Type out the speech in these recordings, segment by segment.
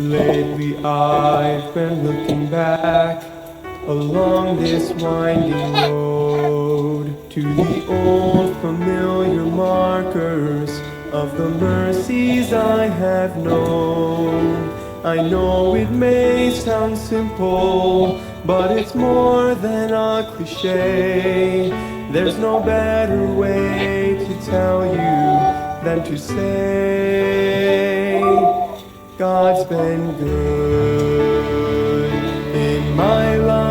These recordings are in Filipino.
Lately I've been looking back along this winding road to the old familiar markers of the mercies I have known. I know it may sound simple, but it's more than a cliche. There's no better way to tell you than to say God's been good in my life.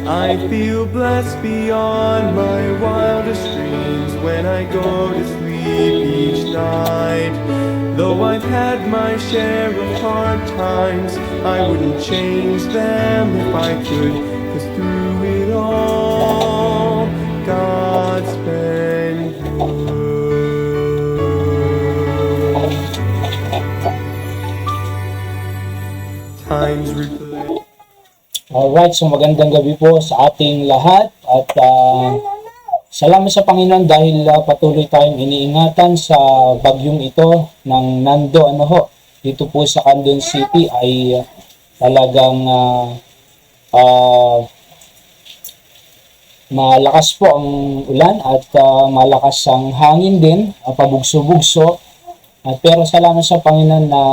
I feel blessed beyond my wildest dreams when I go to sleep each night. Though I've had my share of hard times, I wouldn't change them if I could, 'cause through it all, God's been good. Times replay. Alright, so magandang gabi po sa ating lahat at salamat sa Panginoon dahil patuloy tayong iniingatan sa bagyong ito ng Nando. Dito po sa Candon City ay talagang malakas po ang ulan at malakas ang hangin din, pabugso-bugso. Pero salamat sa Panginoon na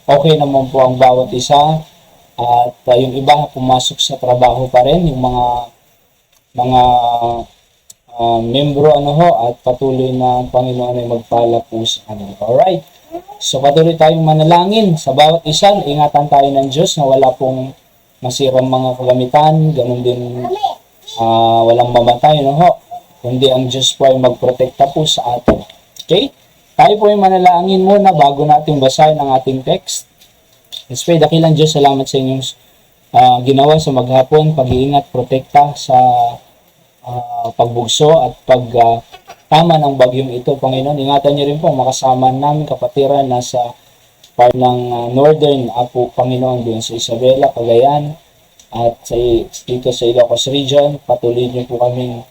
okay naman po ang bawat isa at yung iba pumasok sa trabaho pa rin, yung mga membro at patuloy na ang Panginoon ay magpala po sa kanila. Alright, so patuloy tayong manalangin sa bawat isa. Ingatan tayo ng Diyos na wala pong masirang mga kagamitan, ganun din walang mamatay, kundi ang Diyos po ay magprotekta po sa atin. Okay? Tayo po ay manalangin muna bago natin basahin ang ating text. Let's pray. Dakilang Diyos, salamat sa inyong ginawa sa maghapon, pag-iingat, protekta sa pagbugso at pagtama ng bagyong ito, Panginoon. Ingatan niyo rin po makasama namin kapatiran na sa part ng Northern Panginoon, din sa Isabela, Cagayan, at dito sa Ilocos Region. Patuloy niyo po kaming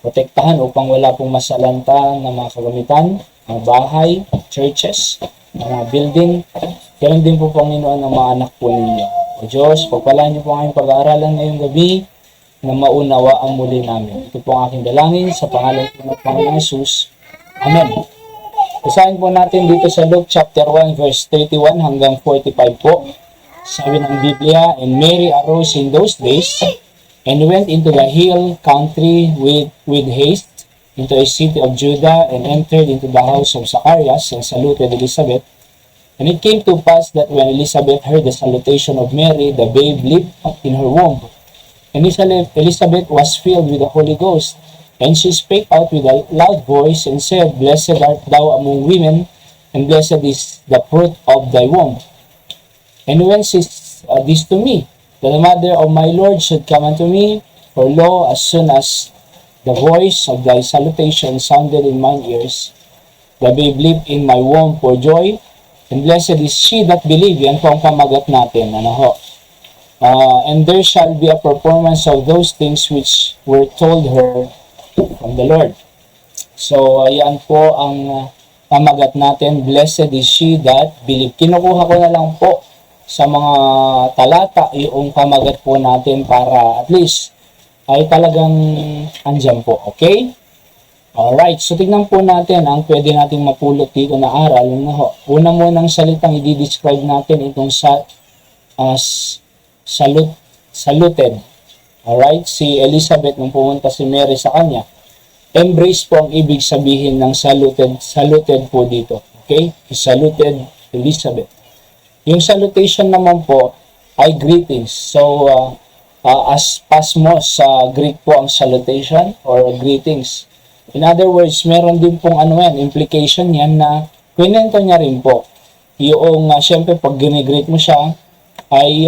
protektahan upang wala pong masalanta na mga kagamitan, bahay, churches, mga building. Kailan din po, Panginoon, ang mga anak po ninyo. O Diyos, pagpalaan niyo po ang aming pag-aaralan ngayong gabi na maunawa ang muli namin. Ito po ang aking dalangin sa pangalan ng Panginoong Jesus. Amen. Basahin po natin dito sa Luke chapter 1 verse 31 hanggang 45 po. Sabi ng Biblia, "And Mary arose in those days and went into the hill country with haste into a city of Judah and entered into the house of Zacharias and saluted Elizabeth. And it came to pass that when Elizabeth heard the salutation of Mary, the babe leaped up in her womb. And Elizabeth was filled with the Holy Ghost, and she spake out with a loud voice and said, Blessed art thou among women, and blessed is the fruit of thy womb. And whence is this to me, that the mother of my Lord should come unto me? For lo, as soon as the voice of thy salutation sounded in mine ears, the babe leaped in my womb for joy, and blessed is she that believed." Yan po ang pamagat natin. And there shall be a performance of those things which were told her from the Lord. So, yan po ang pamagat natin. Blessed is she that believed. Kinukuha ko na lang po sa mga talata yung pamagat po natin para at least ay talagang andyan po. Okay? Alright, so tignan po natin ang pwede nating mapulot dito na aral. Una munang salitang i-describe natin itong saluted. Alright, si Elizabeth nung pumunta si Mary sa kanya. Embrace po ang ibig sabihin ng saluted po dito. Okay? Saluted Elizabeth. Yung salutation naman po ay greetings. So, as pasmos sa Greek po ang salutation or greetings. In other words, meron din pong implication yan na kwento niya rin po. Yung, syempre, pag ginigreet mo siya, ay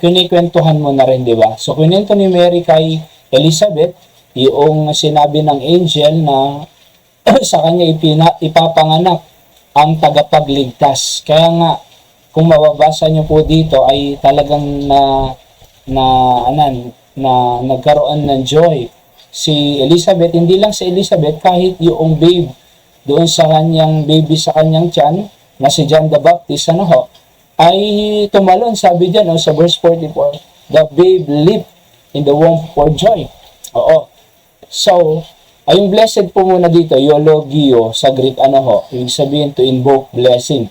kinikwentuhan mo na rin, di ba? So, kwento ni Mary kay Elizabeth, yung sinabi ng angel na sa kanya ipapanganak ang tagapagligtas. Kaya nga, kung mababasa niyo po dito, ay talagang na nagkaroon ng joy. Si Elizabeth, hindi lang si Elizabeth, kahit yung babe doon sa kanyang baby sa kanyang tiyan, na si John the Baptist, ay tumalon, sabi dyan, sa verse 44, the babe leaped in the womb for joy. Oo. So, yung blessed po muna dito, eulogio, sa Greek, ibig sabihin to invoke blessing.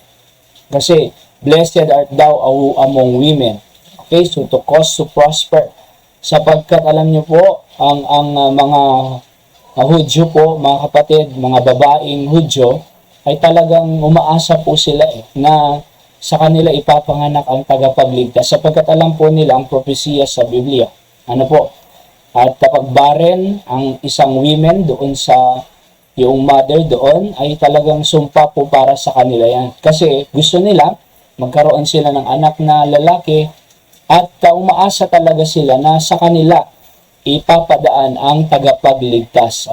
Kasi, blessed art thou among women. Okay, so to cause to prosper. Sapagkat alam niyo po, ang mga Hudyo po, mga kapatid, mga babaeng Hudyo, ay talagang umaasa po sila na sa kanila ipapanganak ang tagapagligtas. Sapagkat alam po nila ang propesiya sa Biblia. At kapag barren ang isang women doon sa yung mother doon, ay talagang sumpa po para sa kanila yan. Kasi gusto nila, magkaroon sila ng anak na lalaki, at umaasa talaga sila na sa kanila ipapadaan ang tagapagligtas.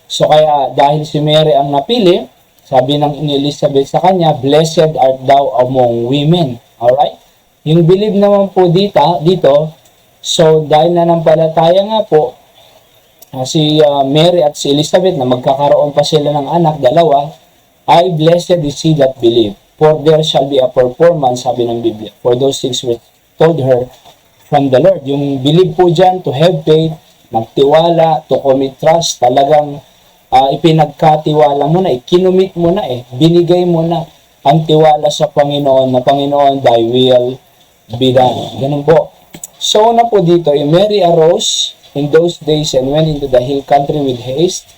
So kaya dahil si Mary ang napili, sabi ng Elizabeth sa kanya, blessed art thou among women. Alright? Yung believe naman po dito, so dahil nanampalataya nga po, si Mary at si Elizabeth na magkakaroon pa sila ng anak, dalawa, ay blessed is he that believe. For there shall be a performance, sabi ng Biblia, for those things which told her from the Lord. Yung believe po dyan, to have faith, magtiwala, to commit trust, talagang ipinagkatiwala mo na, kinumit mo na, binigay mo na ang tiwala sa Panginoon, na Panginoon, thy will be done. Ganun po. So na po dito, Mary arose in those days and went into the hill country with haste,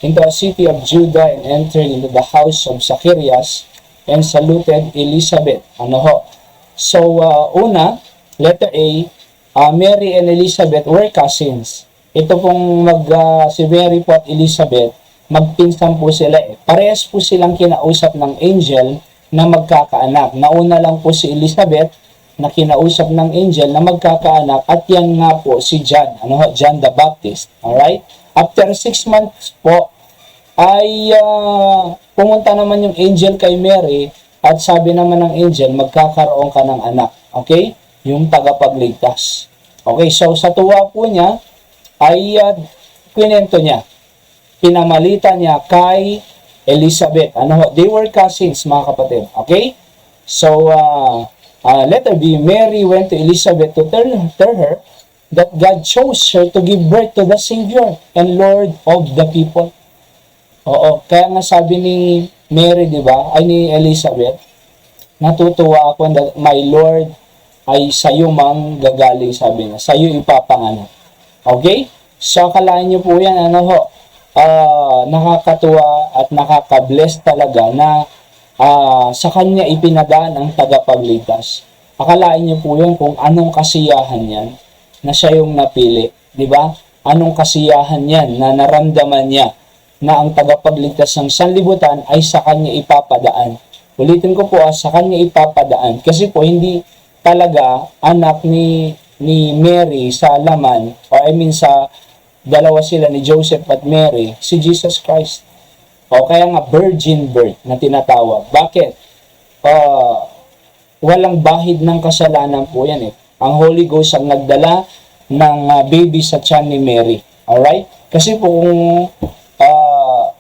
into a city of Judah, and entered into the house of Zacharias, and saluted Elizabeth. So, una, letter A, Mary and Elizabeth were cousins. Ito pong si Mary po at Elizabeth, magpinsan po sila. Parehas po silang kinausap ng angel na magkakaanak. Nauna lang po si Elizabeth na kinausap ng angel na magkakaanak, at yan nga po si John, John the Baptist. Alright? After 6 months po, ay pumunta naman yung angel kay Mary, at sabi naman ng angel, magkakaroon ka ng anak. Okay? Yung tagapagligtas. Okay, so sa tuwa po niya, ay kwento niya. Pinamalita niya kay Elizabeth. They were cousins, mga kapatid. Okay? So, letter B, Mary went to Elizabeth to tell her that God chose her to give birth to the Savior and Lord of the people. Oo, kaya nga sabi ni Mary, di ba, ay ni Elizabeth, natutuwa ako na my Lord ay sa'yo mang gagaling, sabi niya, sa'yo ipapanganak. Okay? So, akalain niyo po yan, nakakatuwa at nakaka-bless talaga na sa kanya ipinadaan ang tagapagligtas. Akalain niyo po yan kung anong kasiyahan yan na siya yung napili. Di ba? Anong kasiyahan yan na naramdaman niya na ang tagapagligtas ng sanlibutan ay sa kanya ipapadaan. Ulitin ko po, sa kanya ipapadaan. Kasi po, hindi talaga anak ni Mary sa laman, or sa dalawa sila ni Joseph at Mary, si Jesus Christ. O kaya nga virgin birth na tinatawag. Bakit? Walang bahid ng kasalanan po yan. Ang Holy Ghost ang nagdala ng baby sa tiyan ni Mary. Alright? Kasi po kung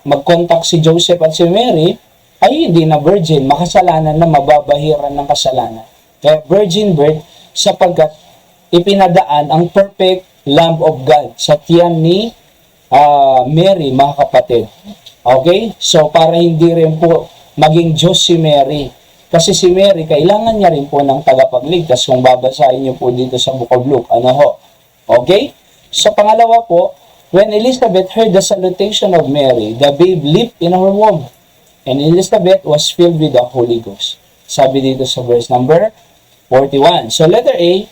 mag-contact si Joseph at si Mary, ay hindi na virgin, makasalanan na, mababahiran ng kasalanan. Kaya virgin birth, sapagkat ipinadaan ang perfect Lamb of God sa tiyan ni Mary, mga kapatid. Okay? So, para hindi rin po maging Diyos si Mary. Kasi si Mary, kailangan niya rin po ng tagapagligtas. Kung babasahin niyo po dito sa Book of Luke. Okay? So, pangalawa po, when Elizabeth heard the salutation of Mary, the babe leaped in her womb, and Elizabeth was filled with the Holy Ghost. Sabi dito sa verse number 41. So, letter A,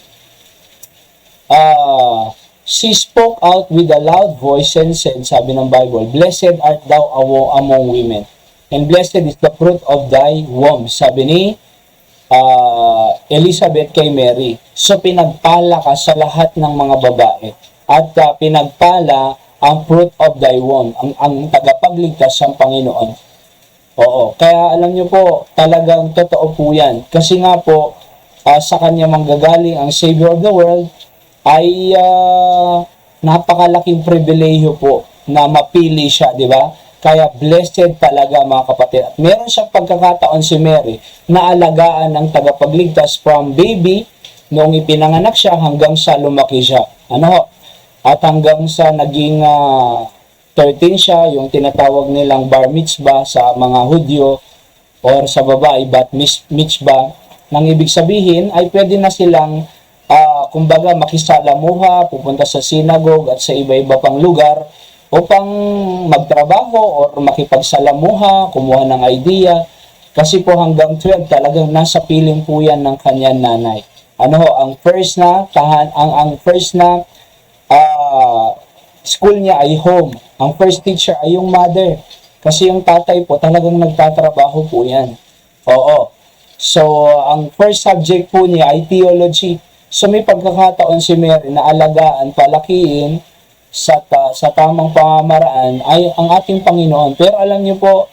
she spoke out with a loud voice and said, sabi ng Bible, blessed art thou among women, and blessed is the fruit of thy womb. Sabi ni Elizabeth kay Mary. So, pinagpala ka sa lahat ng mga babae, at pinagpala ang fruit of thy womb, ang tagapagligtas ng Panginoon. Oo, kaya alam nyo po, talagang totoo po yan. Kasi nga po, sa kanya manggagaling ang Savior of the world, ay napakalaking pribilehiyo po na mapili siya, di ba? Kaya blessed talaga mga kapatid. At meron siyang pagkakataon si Mary na alagaan ng tagapagligtas from baby noong ipinanganak siya hanggang sa lumaki siya. Ano ho? At hanggang sa naging 13 siya, yung tinatawag nilang bar mitzvah sa mga Hudyo or sa babae, bat mitzvah, nang ibig sabihin ay pwede na silang kumbaga makisalamuha, pupunta sa sinagog at sa iba-iba pang lugar upang magtrabaho or makipagsalamuha, kumuha ng idea. Kasi po hanggang 12 talagang nasa piling po yan ng kanyang nanay. Ano ho, ang first na school niya ay home. Ang first teacher ay yung mother. Kasi yung tatay po talagang nagtatrabaho po yan. Oo. So, ang first subject po niya ay theology. So, may pagkakataon si Mary na alagaan, palakiin sa tamang pamamaraan ay ang ating Panginoon. Pero alam niyo po,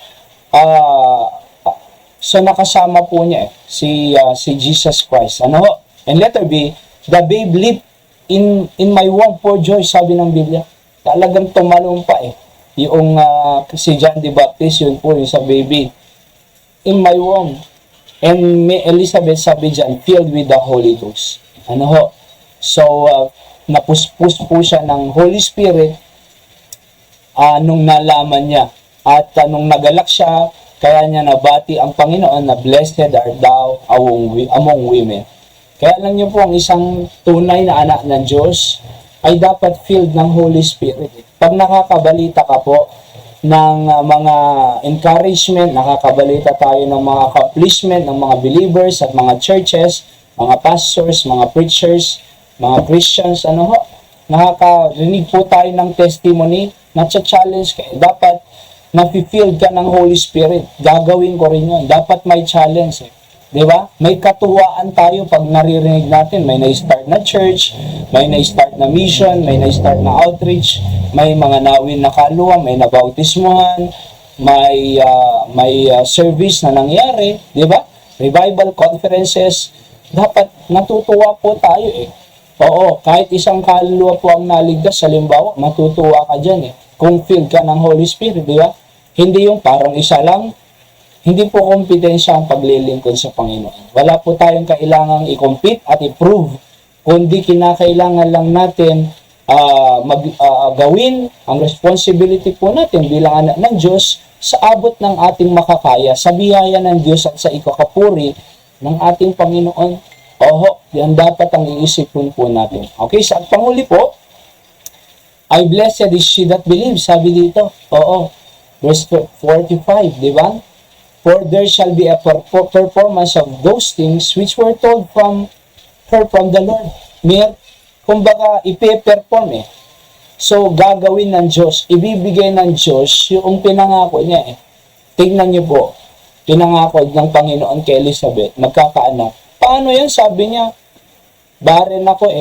so nakasama po niya si Jesus Christ. Ano ho? And letter B, the babe leaped in my womb for joy, sabi ng Biblia. Talagang tumalumpa yung si John the Baptist, yun po yung sa baby. In my womb. And may Elizabeth, sabi dyan, filled with the Holy Ghost. Ano ho? So, napuspus po siya ng Holy Spirit nung nalaman niya. At nung nagalak siya, kaya niya nabati ang Panginoon na blessed art thou among women. Kaya alam niyo po, ang isang tunay na anak ng Diyos ay dapat filled ng Holy Spirit. Pag nakakabalita ka po ng mga encouragement, nakakabalita tayo ng mga accomplishment ng mga believers at mga churches, mga pastors, mga preachers, mga Christians, ano ho, nakakarinig po tayo ng testimony, na-challenge kayo. Dapat nafe-filled ka ng Holy Spirit. Gagawin ko rin yun. Dapat may challenge Di ba? May katuwaan tayo pag naririnig natin. May na-start na church, may na-start na mission, may na-start na outreach, may mga nawin na kaluluwa, may nabautismuhan, may service na nangyari, di ba? Revival conferences. Dapat natutuwa po tayo Oo, kahit isang kaluluwa po ang naligtas, halimbawa, matutuwa ka dyan kung filled ka ng Holy Spirit, di ba? Hindi yung parang isa lang. Hindi po kompetensya ang paglilingkod sa Panginoon. Wala po tayong kailangang i-compete at i-prove, kundi kinakailangan lang natin gawin ang responsibility po natin bilang anak ng Diyos sa abot ng ating makakaya, sa biyaya ng Diyos at sa ikakapuri ng ating Panginoon. Oho, yan dapat ang iisipin po natin. Okay, sa panghuli po, I blessed is she that believes, sabi dito. Oo, verse 45, di ba? For there shall be a performance of those things which were told from her from the Lord. Kumbaga, ipe-perform So, gagawin ng Diyos, ibibigay ng Diyos yung pinangako niya Tingnan niyo po, pinangako ng Panginoon kay Elizabeth, magkakaanak. Paano yan? Sabi niya, barren ako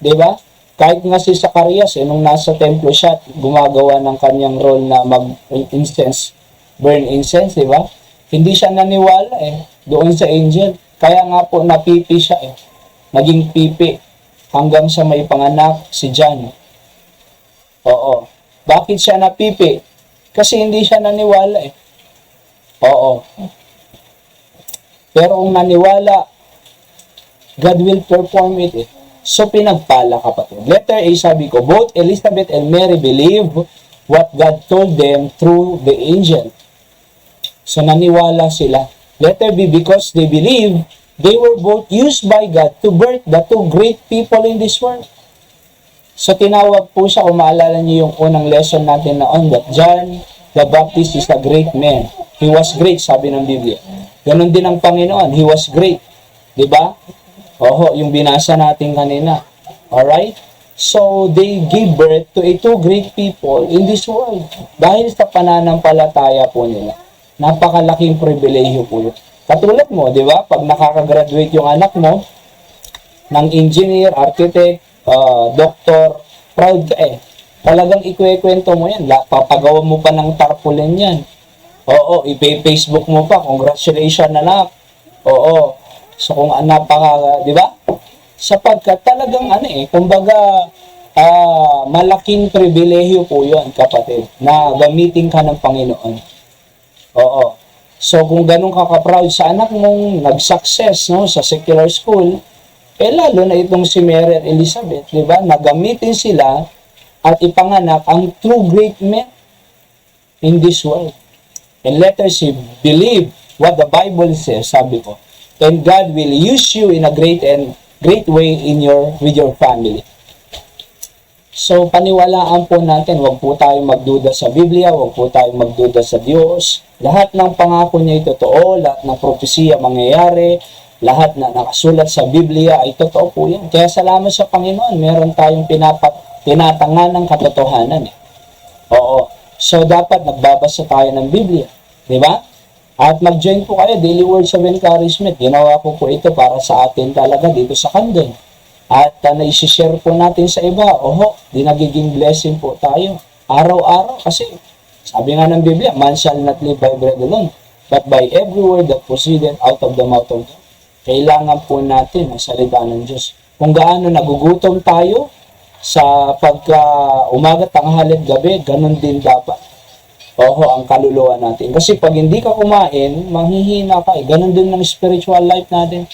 Di ba? Kahit nga si Zacarias, nung nasa templo siya, gumagawa ng kanyang role na mag-incense, burn incense, di ba? Hindi siya naniwala doon sa angel. Kaya nga po napipi siya Naging pipi hanggang sa may panganak si John. Oo. Bakit siya napipi? Kasi hindi siya naniwala Oo. Pero kung naniwala, God will perform it So, pinagpala kapatid. Letter A, sabi ko, both Elizabeth and Mary believe what God told them through the angel. So, naniwala sila. Letter B, because they believe, they were both used by God to birth the two great people in this world. So, tinawag po siya, kung maalala niyo yung unang lesson natin noon, that John the Baptist is a great man. He was great, sabi ng Biblia. Ganon din ang Panginoon. He was great. Diba? Oho, yung binasa natin kanina. Alright? So, they gave birth to two great people in this world. Dahil sa pananampalataya po nila. Napakalaking pribilehiyo po yun. Katulad mo, di ba? Pag nakakagraduate yung anak mo, ng engineer, architect, doctor, proud ka Talagang ikwekwento mo yan. Papagawa mo pa ng tarpaulin yan. Oo, i-Facebook mo pa. Congratulations na lang. Oo. So kung napaka, di ba? Sapagkat talagang kumbaga, malaking pribilehyo po yun, kapatid, na gamitin ka ng Panginoon. Oo. So, kung ganun ka ka-proud sa anak mong nag-success, no, sa secular school, lalo na itong si Mary at Elizabeth, di ba? Nagamitin sila at ipanganak ang true great men in this world. And let us believe what the Bible says, sabi ko. And God will use you in a great way with your family. So, paniwalaan po natin, huwag po tayong magduda sa Biblia, huwag po tayong magduda sa Diyos. Lahat ng pangako niya ay totoo, lahat ng propesiya mangyayari, lahat na nakasulat sa Biblia ay totoo po yan. Kaya salamat sa Panginoon, meron tayong tinatangan ng katotohanan. Oo. So, dapat nagbabasa tayo ng Biblia. Di ba? At mag-join po kayo, Daily Words of Encouragement. Ginawa ko po ito para sa atin talaga dito sa Kandon. At na-share po natin sa iba. Di nagiging blessing po tayo. Araw-araw kasi sabi nga ng Biblia, man shall not live by bread alone, but by every word that proceeded out of the mouth of God. Kailangan po natin ang salita ng Diyos. Kung gaano nagugutom tayo sa pagka umaga, tanghali, gabi, ganun din dapat. Ang kaluluwa natin. Kasi pag hindi ka kumain, manghihina ka. Ganun din ng spiritual life natin.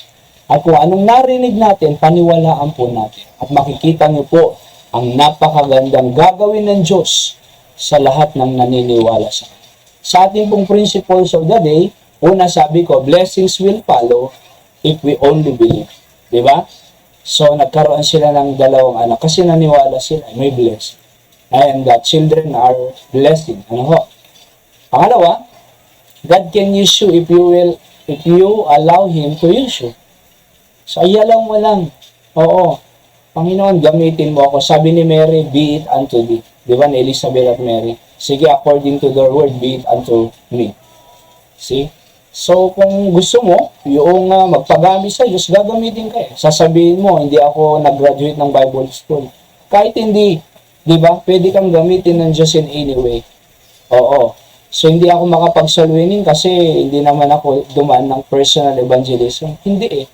At kung anong narinig natin, paniwalaan po natin. At makikita niyo po ang napakagandang gagawin ng Diyos sa lahat ng naniniwala sa Kanya. Sa ating pong principles of the day, una sabi ko, blessings will follow if we only believe. Diba? So, nagkaroon sila ng dalawang anak kasi naniwala sila, may blessing. And the children are blessing. Pangalawa, God can use you if you allow Him to use you. So, ayalaw mo lang. Panginoon, gamitin mo ako. Sabi ni Mary, be it unto thee. Di ba, ni Elizabeth at Mary? Sige, according to their word, be it unto me. See? So, kung gusto mo, yung magpagamit sa Diyos, gagamitin ka. Sasabihin mo, hindi ako nag-graduate ng Bible school. Kahit hindi, di ba, pwede kang gamitin ng Diyos in any way. So, hindi ako makapagsalwinin kasi hindi naman ako dumaan ng personal evangelism. Hindi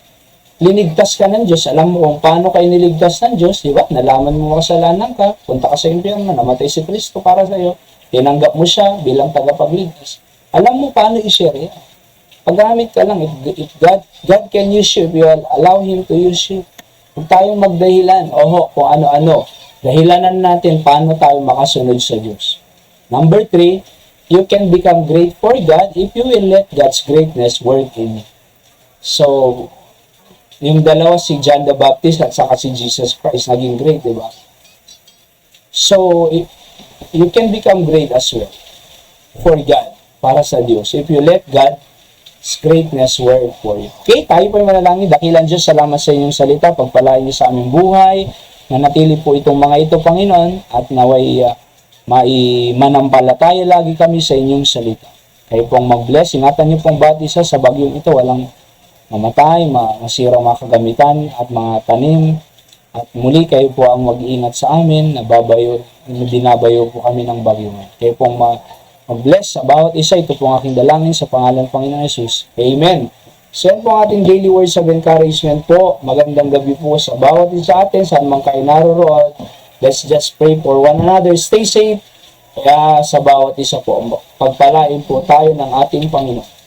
Linigtas ka ng Diyos. Alam mo kung paano kayo niligtas ng Diyos, di ba? Nalaman mo kasalanan ka, punta ka sa impyerno, namatay si Kristo para sa iyo, tinanggap mo siya bilang tagapagligtas. Alam mo paano i-share yan. Paggamit ka lang, if God can use you, if you allow Him to use you. Huwag tayong magdahilan, kung ano-ano. Dahilanan natin paano tayo makasunod sa Diyos. Number 3, you can become great for God if you will let God's greatness work in you. So, yung dalawa, si John the Baptist at saka si Jesus Christ, naging great, di ba? So, you can become great as well for God, para sa Diyos. If you let God's greatness work for you. Okay, tayo po yung manalangin. Dakilan Diyos, salamat sa inyong salita. Pagpalain niyo sa aming buhay. Nanatili po itong mga ito, Panginoon, at naway manampalataya lagi kami sa inyong salita. Kayo pong mag-bless. Ingatan niyo pong bawat isa sa bagyong ito. Walang mamatay, masira mga kagamitan at mga tanim. At muli kayo po ang mag-iingat sa amin, dinabayo po kami ng bagyo. Kayo pong mag-bless sa bawat isa. Ito po ang aking dalangin sa pangalan ng Panginoon Jesus. Amen. So yan po ang ating daily words of encouragement po. Magandang gabi po sa bawat isa atin, saan man kayo naroroon. Let's just pray for one another. Stay safe. Kaya sa bawat isa po, pagpalain po tayo ng ating Panginoon.